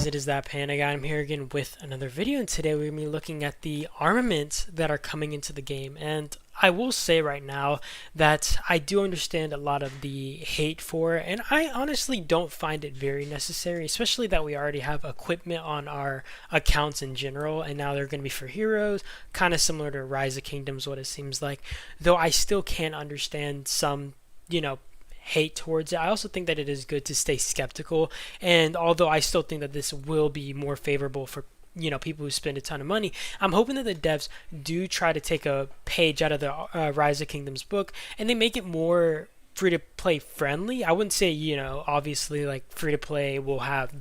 guys, it is that Panda guy. I'm here again with another video, and today we're going to be looking at the armaments that are coming into the game. And I will say right now that I do understand a lot of the hate for it, and I honestly don't find it very necessary, especially that we already have equipment on our accounts in general, and now they're going to be for heroes, kind of similar to Rise of Kingdoms, what it seems like. Though I still can't understand some, hate towards it. I also think that it is good to stay skeptical, and although I still think that this will be more favorable for people who spend a ton of money, I'm hoping that the devs do try to take a page out of the Rise of Kingdoms book and they make it more free to play friendly. I wouldn't say obviously like free to play will have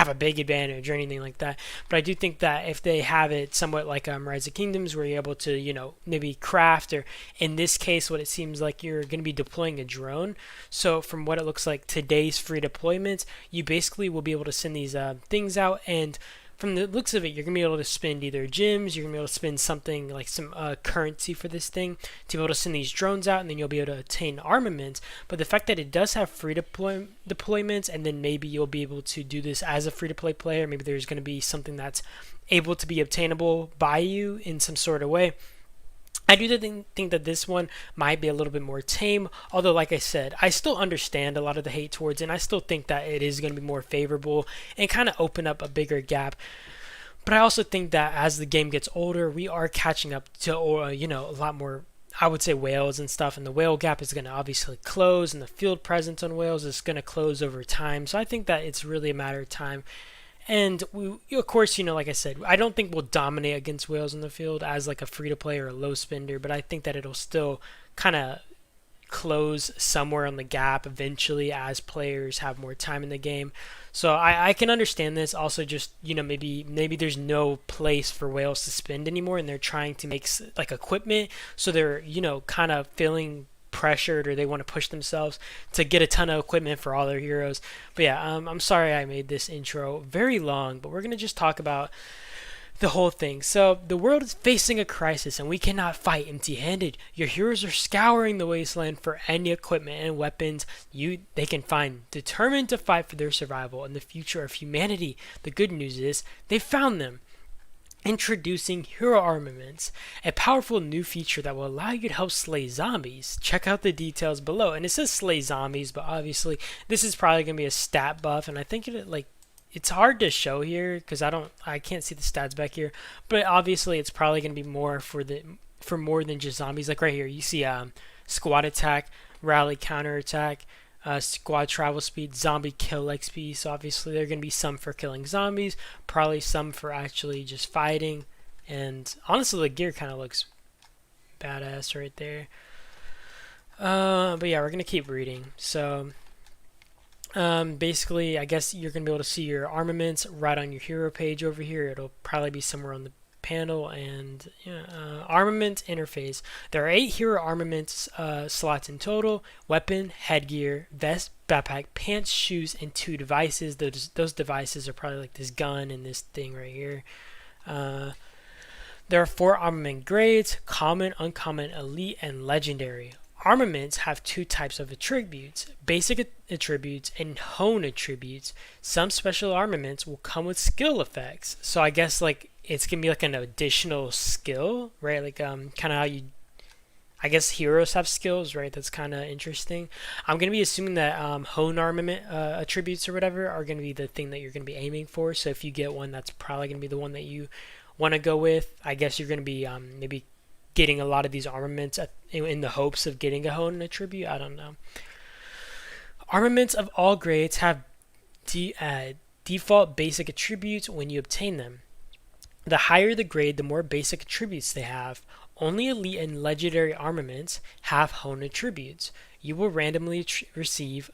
a big advantage or anything like that. But I do think that if they have it somewhat like Rise of Kingdoms, where you're able to, maybe craft, or in this case, what it seems like you're going to be deploying a drone. So from what it looks like, today's free deployments, you basically will be able to send these things out, and from the looks of it, you're going to be able to spend either gems, you're going to be able to spend something like some currency for this thing to be able to send these drones out, and then you'll be able to obtain armaments. But the fact that it does have free deployments, and then maybe you'll be able to do this as a free-to-play player, maybe there's going to be something that's able to be obtainable by you in some sort of way. I do think that this one might be a little bit more tame, although like I said, I still understand a lot of the hate towards it, and I still think that it is going to be more favorable and kind of open up a bigger gap. But I also think that as the game gets older, we are catching up to a lot more, I would say, whales and stuff, and the whale gap is going to obviously close, and the field presence on whales is going to close over time. So I think that it's really a matter of time. And we, of course, like I said, I don't think we'll dominate against whales in the field as like a free-to-play or a low spender, but I think that it'll still kind of close somewhere on the gap eventually as players have more time in the game. So I can understand this. Also, just maybe there's no place for whales to spend anymore, and they're trying to make like equipment, so they're kind of feeling pressured, or they want to push themselves to get a ton of equipment for all their heroes. But yeah, I'm sorry I made this intro very long, but we're gonna just talk about the whole thing. So the world is facing a crisis, and we cannot fight empty-handed. Your heroes are scouring the wasteland for any equipment and weapons they can find, determined to fight for their survival and the future of humanity. The good news is they found them. Introducing Hero Armaments, a powerful new feature that will allow you to help slay zombies. Check out the details below. And it says slay zombies, but obviously this is probably going to be a stat buff, and I think it's hard to show here because I can't see the stats back here, but obviously it's probably going to be more for more than just zombies. Like right here, you see squad attack, rally counterattack, squad travel speed, zombie kill XP. So obviously there are going to be some for killing zombies, probably some for actually just fighting. And honestly, the gear kind of looks badass right there. But yeah, we're going to keep reading. So basically, I guess you're going to be able to see your armaments right on your hero page over here. It'll probably be somewhere on the panel. And armament interface, there are 8 hero armaments slots in total: weapon, headgear, vest, backpack, pants, shoes, and 2 devices. Those devices are probably like this gun and this thing right here. There are 4 armament grades: common, uncommon, elite, and legendary. Armaments have 2 types of attributes: basic attributes and hone attributes. Some special armaments will come with skill effects. So I guess like it's going to be like an additional skill, right? Like kind of how I guess heroes have skills, right? That's kind of interesting. I'm going to be assuming that hone armament attributes or whatever are going to be the thing that you're going to be aiming for. So if you get one, that's probably going to be the one that you want to go with. I guess you're going to be maybe getting a lot of these armaments in the hopes of getting a hone attribute. I don't know. Armaments of all grades have default basic attributes when you obtain them. The higher the grade, the more basic attributes they have. Only elite and legendary armaments have hone attributes. You will randomly receive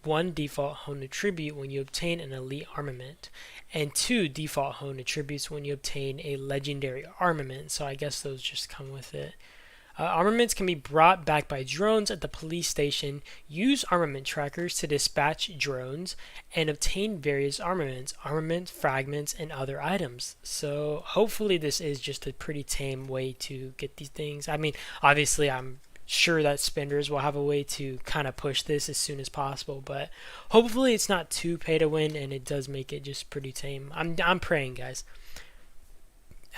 1 default hone attribute when you obtain an elite armament, and 2 default hone attributes when you obtain a legendary armament. So I guess those just come with it. Armaments can be brought back by drones at the police station. Use armament trackers to dispatch drones and obtain various armaments, fragments, and other items. So hopefully this is just a pretty tame way to get these things. I mean, obviously I'm sure that spinners will have a way to kind of push this as soon as possible, but hopefully it's not too pay to win and it does make it just pretty tame. I'm praying, guys.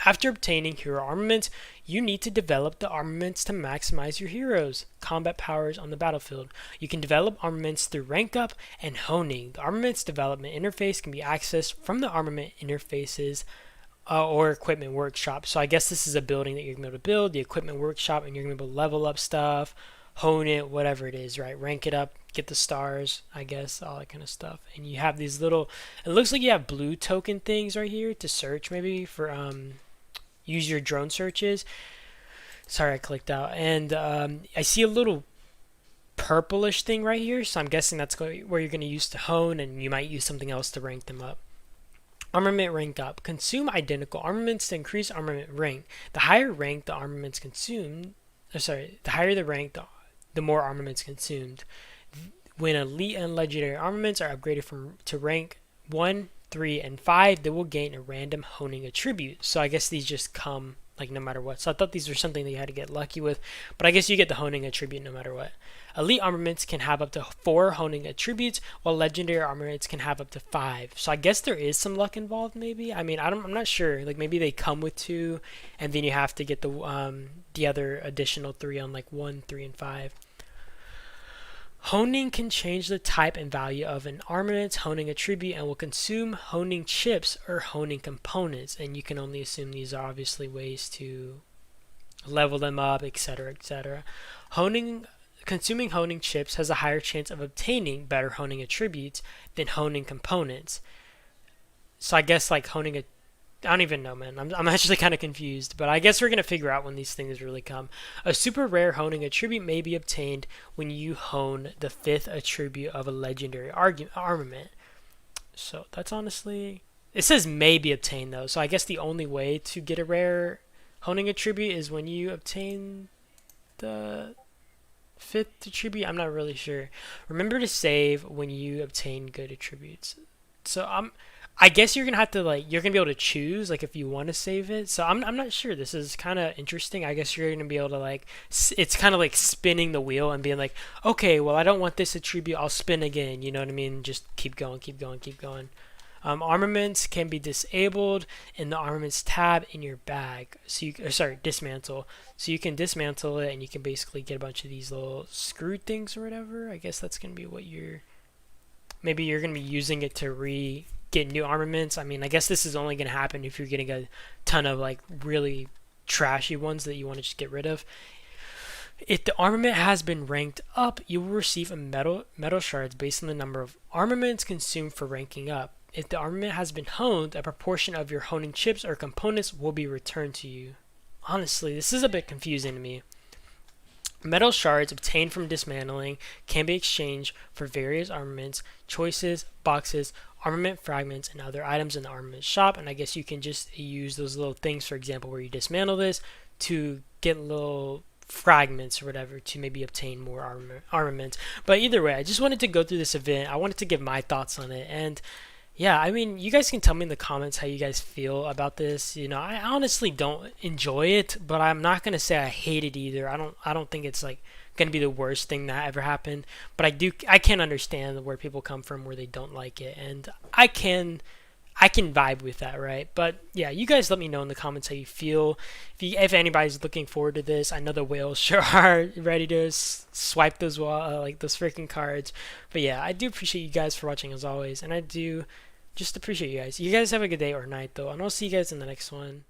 After obtaining hero armaments, you need to develop the armaments to maximize your heroes' combat powers on the battlefield. You can develop armaments through rank up and honing. The armaments development interface can be accessed from the armament interfaces or equipment workshop. So I guess this is a building that you're going to be able to build, the equipment workshop, and you're going to be able to level up stuff, hone it, whatever it is, right? Rank it up, get the stars, I guess, all that kind of stuff. And you have these little, it looks like you have blue token things right here to search maybe for use your drone searches. Sorry, I clicked out. And I see a little purplish thing right here, so I'm guessing that's where you're going to use to hone, and you might use something else to rank them up. Armament rank up. Consume identical armaments to increase armament rank. The higher rank the armaments consumed, the higher the rank, the more armaments consumed. When elite and legendary armaments are upgraded to rank 1, 3, and 5, they will gain a random honing attribute. So I guess these just come like no matter what. So I thought these were something that you had to get lucky with, but I guess you get the honing attribute no matter what. Elite armaments can have up to 4 honing attributes, while legendary armaments can have up to 5. So I guess there is some luck involved, maybe. I mean, I'm not sure. Like maybe they come with 2, and then you have to get the other additional 3 on like 1, 3, and 5. Honing can change the type and value of an armament's honing attribute and will consume honing chips or honing components. And you can only assume these are obviously ways to level them up, etc., etc. Consuming honing chips has a higher chance of obtaining better honing attributes than honing components. So I guess like honing a I don't even know, man. I'm actually kind of confused, but I guess we're going to figure out when these things really come. A super rare honing attribute may be obtained when you hone the 5th attribute of a legendary armament. So that's honestly... It says may be obtained, though, so I guess the only way to get a rare honing attribute is when you obtain the 5th attribute. I'm not really sure. Remember to save when you obtain good attributes. So I guess you're gonna have to you're gonna be able to choose if you want to save it. So I'm not sure. This is kind of interesting. I guess you're gonna be able to it's kind of like spinning the wheel and being like, okay, well I don't want this attribute. I'll spin again. You know what I mean? Just keep going, keep going, keep going. Armaments can be disabled in the armaments tab in your bag. So dismantle. So you can dismantle it and you can basically get a bunch of these little screw things or whatever. I guess that's gonna be what maybe you're gonna be using it to get new armaments. I mean, I guess this is only going to happen if you're getting a ton of really trashy ones that you want to just get rid of. If the armament has been ranked up, you will receive a metal shards based on the number of armaments consumed for ranking up. If the armament has been honed, a proportion of your honing chips or components will be returned to you. Honestly, this is a bit confusing to me. Metal shards obtained from dismantling can be exchanged for various armaments, choices, boxes, armament fragments, and other items in the armament shop. And I guess you can just use those little things, for example, where you dismantle this to get little fragments or whatever to maybe obtain more armaments. But either way, I just wanted to go through this event. I wanted to give my thoughts on it. And yeah, I mean, you guys can tell me in the comments how you guys feel about this. You know, I honestly don't enjoy it, but I'm not gonna say I hate it either. I don't think it's gonna be the worst thing that ever happened. But I can understand where people come from where they don't like it, and I can vibe with that, right? But yeah, you guys let me know in the comments how you feel. If anybody's looking forward to this, I know the whales sure are ready to swipe those those freaking cards. But yeah, I do appreciate you guys for watching as always, and I do just appreciate you guys. You guys have a good day or night though, and I'll see you guys in the next one.